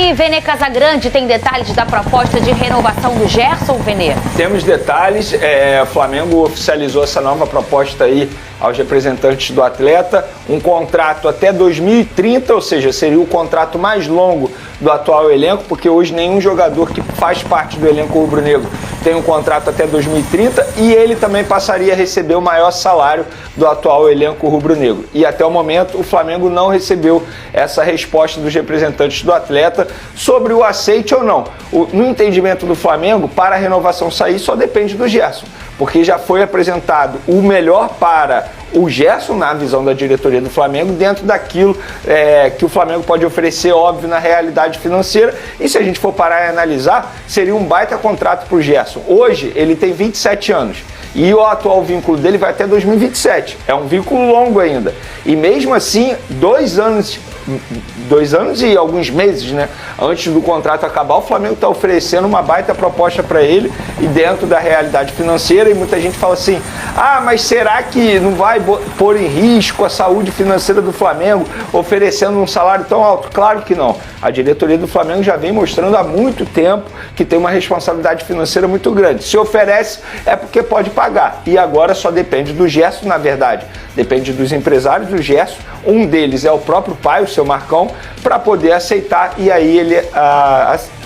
E Vene Casagrande, tem detalhes da proposta de renovação do Gerson, Vene? Temos detalhes, o Flamengo oficializou essa nova proposta aí aos representantes do atleta, um contrato até 2030, ou seja, seria o contrato mais longo do atual elenco, porque hoje nenhum jogador que faz parte do elenco rubro-negro tem um contrato até 2030 e ele também passaria a receber o maior salário do atual elenco rubro-negro. E até o momento o Flamengo não recebeu essa resposta dos representantes do atleta sobre o aceite ou não. No entendimento do Flamengo, para a renovação sair só depende do Gerson, porque já foi apresentado o melhor para o Gerson, na visão da diretoria do Flamengo, dentro daquilo que o Flamengo pode oferecer, óbvio, na realidade financeira. E se a gente for parar e analisar, seria um baita contrato para o Gerson. Hoje, ele tem 27 anos. E o atual vínculo dele vai até 2027. É um vínculo longo ainda. E mesmo assim, 2 anos e alguns meses, né, antes do contrato acabar, o Flamengo está oferecendo uma baita proposta para ele e dentro da realidade financeira. E muita gente fala assim, mas será que não vai pôr em risco a saúde financeira do Flamengo oferecendo um salário tão alto? Claro que não. A diretoria do Flamengo já vem mostrando há muito tempo que tem uma responsabilidade financeira muito grande. Se oferece é porque pode pagar. E agora só depende do Gerson, na verdade. Depende dos empresários do Gerson. Um deles é o próprio pai, o seu Marcão, para poder aceitar e aí ele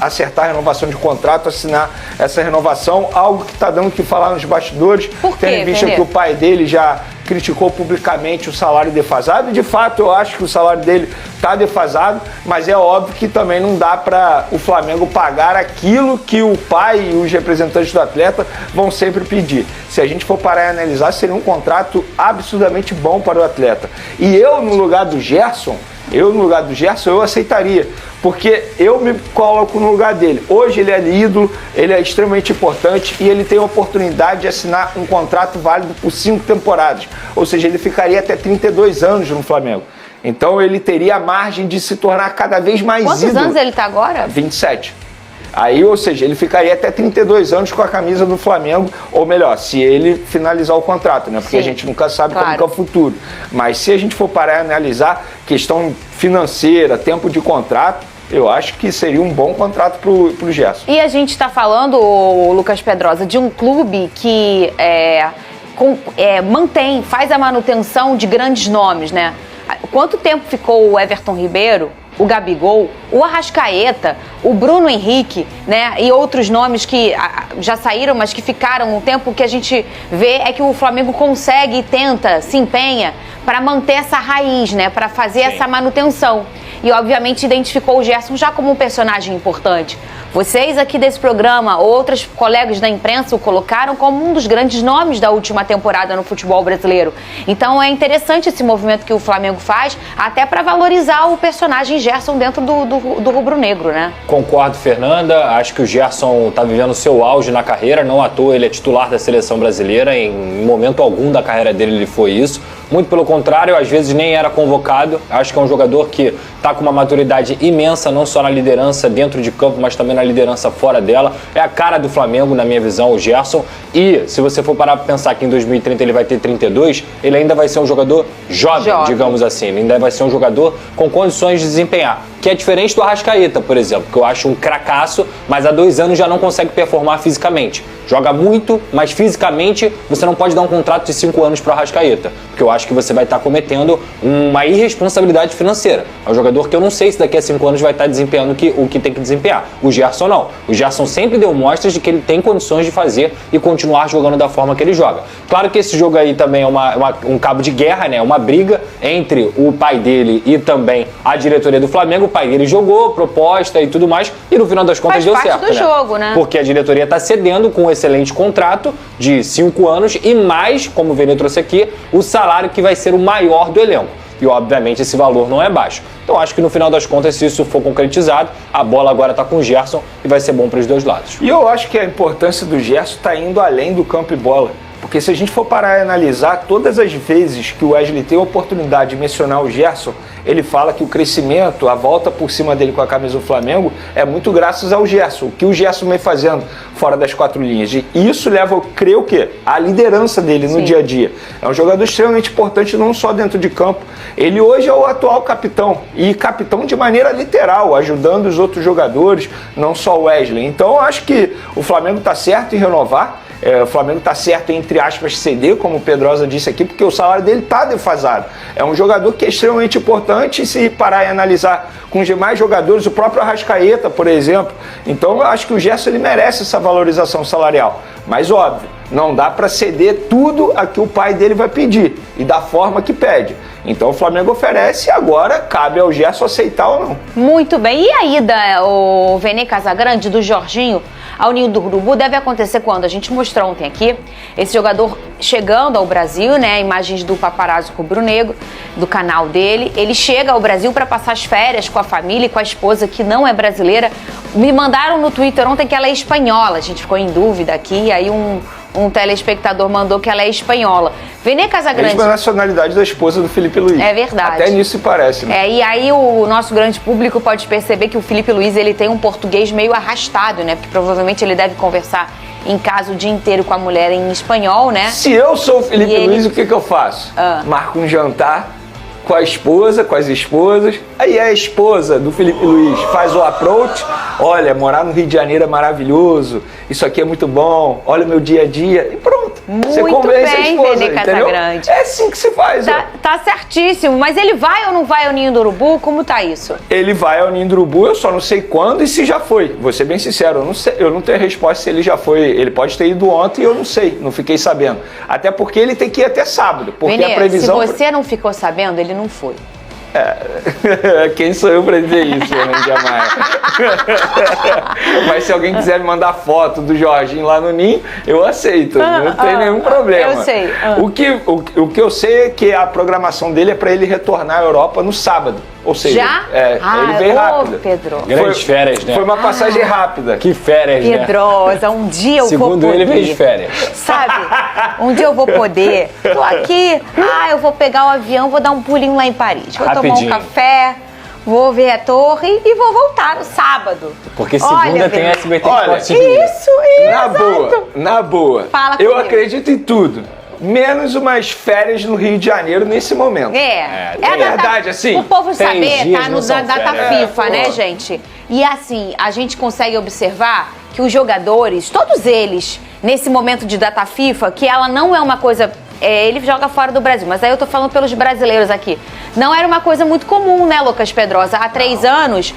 acertar a renovação de contrato, assinar essa renovação, algo que está dando o que falar nos bastidores. Por quê, tendo em vista que o pai dele já criticou publicamente o salário defasado. De fato, eu acho que o salário dele está defasado, mas é óbvio que também não dá para o Flamengo pagar aquilo que o pai e os representantes do atleta vão sempre pedir. Se a gente for parar e analisar, seria um contrato absurdamente bom para o atleta. E eu, no lugar do Gerson, eu aceitaria, porque eu me coloco no lugar dele. Hoje ele é ídolo, ele é extremamente importante e ele tem a oportunidade de assinar um contrato válido por 5 temporadas. Ou seja, ele ficaria até 32 anos no Flamengo. Então ele teria a margem de se tornar cada vez mais ídolo. Quantos anos ele está agora? 27. Aí, ou seja, ele ficaria até 32 anos com a camisa do Flamengo, ou melhor, se ele finalizar o contrato, né? Porque a gente nunca sabe como que é o futuro. Mas se a gente for parar e analisar questão financeira, tempo de contrato, eu acho que seria um bom contrato pro Gerson. E a gente está falando, Lucas Pedrosa, de um clube que faz a manutenção de grandes nomes, né? Quanto tempo ficou o Everton Ribeiro, o Gabigol, o Arrascaeta, o Bruno Henrique, né, e outros nomes que já saíram, mas que ficaram um tempo. Que a gente vê é que o Flamengo consegue e tenta, se empenha para manter essa raiz, né, para fazer essa manutenção. E, obviamente, identificou o Gerson já como um personagem importante. Vocês aqui desse programa, outros colegas da imprensa o colocaram como um dos grandes nomes da última temporada no futebol brasileiro. Então é interessante esse movimento que o Flamengo faz, até para valorizar o personagem Gerson dentro do rubro-negro, né? Concordo, Fernanda. Acho que o Gerson está vivendo o seu auge na carreira. Não à toa ele é titular da seleção brasileira. Em momento algum da carreira dele ele foi isso. Muito pelo contrário, às vezes nem era convocado. Acho que é um jogador que está com uma maturidade imensa, não só na liderança dentro de campo, mas também na liderança fora dela. É a cara do Flamengo, na minha visão, o Gerson. E se você for parar para pensar que em 2030 ele vai ter 32, ele ainda vai ser um jogador jovem, digamos assim. Ele ainda vai ser um jogador com condições de desempenhar. Que é diferente do Arrascaeta, por exemplo, que eu acho um cracaço, mas há 2 anos já não consegue performar fisicamente. Joga muito, mas fisicamente você não pode dar um contrato de 5 anos para o Arrascaeta, porque eu acho que você vai estar cometendo uma irresponsabilidade financeira. É um jogador que eu não sei se daqui a 5 anos vai estar desempenhando o que tem que desempenhar. O Gerson não. O Gerson sempre deu mostras de que ele tem condições de fazer e continuar jogando da forma que ele joga. Claro que esse jogo aí também é um cabo de guerra, né? Uma briga entre o pai dele e também a diretoria do Flamengo. O pai dele jogou, proposta e tudo mais, e no final das contas deu certo, do jogo, né? Porque a diretoria está cedendo com um excelente contrato de 5 anos e mais, como o Vene trouxe aqui, o salário que vai ser o maior do elenco. E, obviamente, esse valor não é baixo. Então, acho que no final das contas, se isso for concretizado, a bola agora está com o Gerson e vai ser bom para os dois lados. E eu acho que a importância do Gerson está indo além do campo e bola. Porque se a gente for parar e analisar, todas as vezes que o Wesley tem a oportunidade de mencionar o Gerson, ele fala que o crescimento, a volta por cima dele com a camisa do Flamengo é muito graças ao Gerson. O que o Gerson vem fazendo fora das quatro linhas. E isso leva, eu creio, o quê? A liderança dele no dia a dia. É um jogador extremamente importante, não só dentro de campo. Ele hoje é o atual capitão. E capitão de maneira literal, ajudando os outros jogadores, não só o Wesley. Então eu acho que o Flamengo está certo em renovar. O Flamengo está certo, entre aspas, ceder, como o Pedrosa disse aqui, porque o salário dele está defasado. É um jogador que é extremamente importante, e se parar e analisar com os demais jogadores, o próprio Arrascaeta, por exemplo. Então eu acho que o Gerson ele merece essa valorização salarial. Mas óbvio, não dá para ceder tudo a que o pai dele vai pedir e da forma que pede. Então o Flamengo oferece e agora cabe ao Gerson aceitar ou não. Muito bem. E a ida, o Vene Casagrande, do Jorginho ao Ninho do Urubu, deve acontecer quando? A gente mostrou ontem aqui esse jogador chegando ao Brasil, né? Imagens do paparazzo rubro-negro, do canal dele. Ele chega ao Brasil para passar as férias com a família e com a esposa, que não é brasileira. Me mandaram no Twitter ontem que ela é espanhola. A gente ficou em dúvida aqui, aí um telespectador mandou que ela é espanhola. Vene Casagrande. Mesma nacionalidade da esposa do Felipe Luiz. É verdade. Até nisso se parece, né? E aí o nosso grande público pode perceber que o Felipe Luiz ele tem um português meio arrastado, né? Porque provavelmente ele deve conversar em casa o dia inteiro com a mulher em espanhol, né? Se eu sou o Felipe Luiz, o que eu faço? Marco um jantar com a esposa, com as esposas. Aí a esposa do Felipe Luiz faz o approach. Olha, morar no Rio de Janeiro é maravilhoso. Isso aqui é muito bom. Olha o meu dia a dia. E pronto. Você convence a esposa, Vene Casagrande. É assim que se faz. Tá certíssimo. Mas ele vai ou não vai ao Ninho do Urubu? Como tá isso? Ele vai ao Ninho do Urubu, eu só não sei quando e se já foi. Vou ser bem sincero, eu não tenho a resposta se ele já foi. Ele pode ter ido ontem e eu não sei, não fiquei sabendo. Até porque ele tem que ir até sábado. Porque Vene, a previsão... se você não ficou sabendo, ele não foi. Quem sou eu pra dizer isso, né, Maia? Mas se alguém quiser me mandar foto do Jorginho lá no Ninho, eu aceito, não tem nenhum problema. Eu sei. O que eu sei é que a programação dele é pra ele retornar à Europa no sábado. Ou seja, já? Ele veio rápido. Pedro. Grandes férias, né? Foi uma passagem rápida. Que férias, né? Pedrosa, um dia eu vou poder. Segundo ele, veio de férias. Sabe? Um dia eu vou poder. Tô aqui, eu vou pegar o avião, vou dar um pulinho lá em Paris. Vou tomar um café, vou ver a torre e vou voltar no sábado. Porque segunda tem SBT Esporte. Isso. Na boa. Fala eu comigo. Acredito em tudo. Menos umas férias no Rio de Janeiro nesse momento. É a verdade, assim. O povo saber, tá no da data FIFA, né, gente? E assim, a gente consegue observar que os jogadores, todos eles, nesse momento de data FIFA, que ela não é uma coisa... ele joga fora do Brasil, mas aí eu tô falando pelos brasileiros aqui. Não era uma coisa muito comum, né, Lucas Pedrosa? Há 3 anos,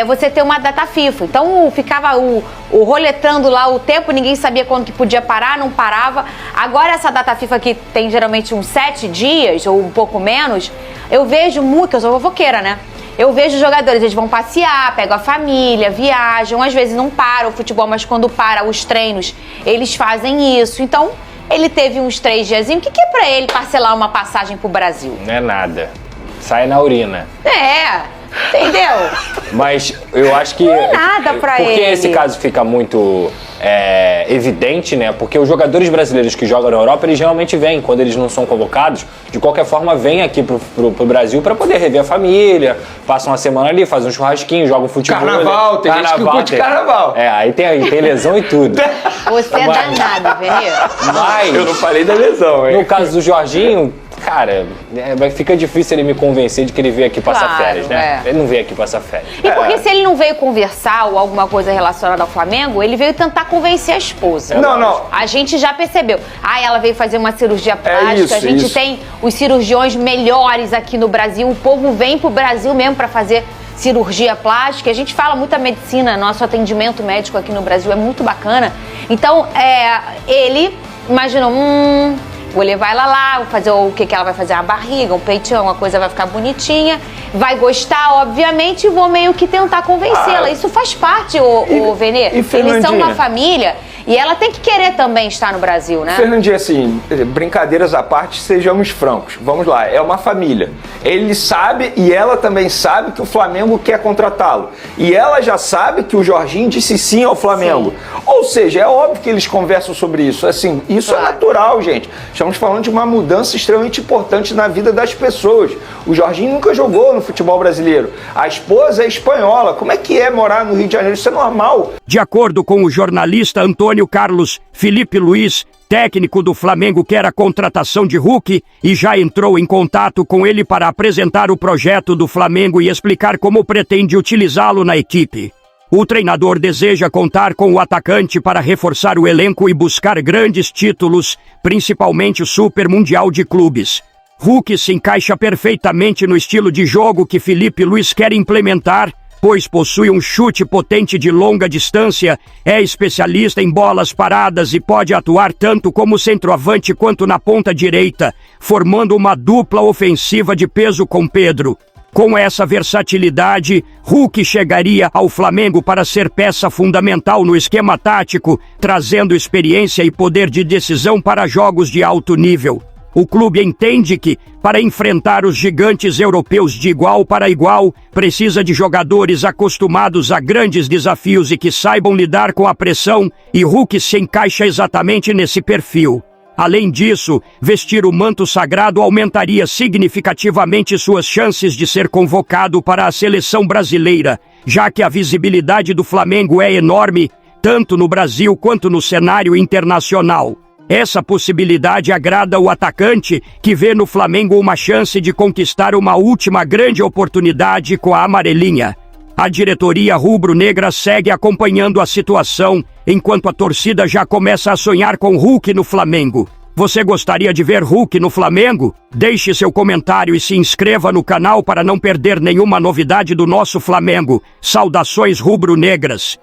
você ter uma data FIFA. Então, ficava o roletando lá o tempo, ninguém sabia quando que podia parar, não parava. Agora, essa data FIFA que tem geralmente uns 7 dias, ou um pouco menos, eu vejo muito, eu sou fofoqueira, né? Eu vejo jogadores, eles vão passear, pegam a família, viajam, às vezes não param o futebol, mas quando para os treinos, eles fazem isso. Então, ele teve uns 3 diazinhos. O que é pra ele parcelar uma passagem pro Brasil? Não é nada. Sai na urina. Entendeu? Mas eu acho que... Não é nada pra ele. Porque esse caso fica muito evidente, né? Porque os jogadores brasileiros que jogam na Europa, eles geralmente vêm, quando eles não são convocados, de qualquer forma vêm aqui pro Brasil pra poder rever a família, passam uma semana ali, fazem um churrasquinho, jogam futebol. Carnaval, tem gente que curte carnaval. Aí tem lesão e tudo. Você é danado, Vene. Mas... Eu não falei da lesão, hein? No caso do Jorginho... Cara, fica difícil ele me convencer de que ele veio aqui passar férias, né? Ele não veio aqui passar férias. E porque se ele não veio conversar ou alguma coisa relacionada ao Flamengo, ele veio tentar convencer a esposa. Não. A gente já percebeu. Ela veio fazer uma cirurgia plástica, isso, a gente tem os cirurgiões melhores aqui no Brasil, o povo vem pro Brasil mesmo pra fazer cirurgia plástica. A gente fala muito da medicina, nosso atendimento médico aqui no Brasil é muito bacana. Então, ele imaginou, vou levar ela lá, vou fazer o que ela vai fazer, uma barriga, um peitão, uma coisa vai ficar bonitinha, vai gostar, obviamente, e vou meio que tentar convencê-la. Isso faz parte, o Vene. Eles são uma família E ela tem que querer também estar no Brasil, né? Fernandinha, assim, brincadeiras à parte, sejamos francos. Vamos lá, é uma família. Ele sabe e ela também sabe que o Flamengo quer contratá-lo. E ela já sabe que o Jorginho disse sim ao Flamengo. Sim. Ou seja, é óbvio que eles conversam sobre isso. Assim, isso claro. É natural, gente. Estamos falando de uma mudança extremamente importante na vida das pessoas. O Jorginho nunca jogou no futebol brasileiro. A esposa é espanhola. Como é que é morar no Rio de Janeiro? Isso é normal. De acordo com o jornalista Antônio Carlos, Felipe Luiz, técnico do Flamengo, quer a contratação de Hulk e já entrou em contato com ele para apresentar o projeto do Flamengo e explicar como pretende utilizá-lo na equipe. O treinador deseja contar com o atacante para reforçar o elenco e buscar grandes títulos, principalmente o Super Mundial de Clubes. Hulk se encaixa perfeitamente no estilo de jogo que Felipe Luiz quer implementar, pois possui um chute potente de longa distância, é especialista em bolas paradas e pode atuar tanto como centroavante quanto na ponta direita, formando uma dupla ofensiva de peso com Pedro. Com essa versatilidade, Hulk chegaria ao Flamengo para ser peça fundamental no esquema tático, trazendo experiência e poder de decisão para jogos de alto nível. O clube entende que, para enfrentar os gigantes europeus de igual para igual, precisa de jogadores acostumados a grandes desafios e que saibam lidar com a pressão, e Hulk se encaixa exatamente nesse perfil. Além disso, vestir o manto sagrado aumentaria significativamente suas chances de ser convocado para a seleção brasileira, já que a visibilidade do Flamengo é enorme, tanto no Brasil quanto no cenário internacional. Essa possibilidade agrada o atacante, que vê no Flamengo uma chance de conquistar uma última grande oportunidade com a amarelinha. A diretoria rubro-negra segue acompanhando a situação, enquanto a torcida já começa a sonhar com Hulk no Flamengo. Você gostaria de ver Hulk no Flamengo? Deixe seu comentário e se inscreva no canal para não perder nenhuma novidade do nosso Flamengo. Saudações rubro-negras!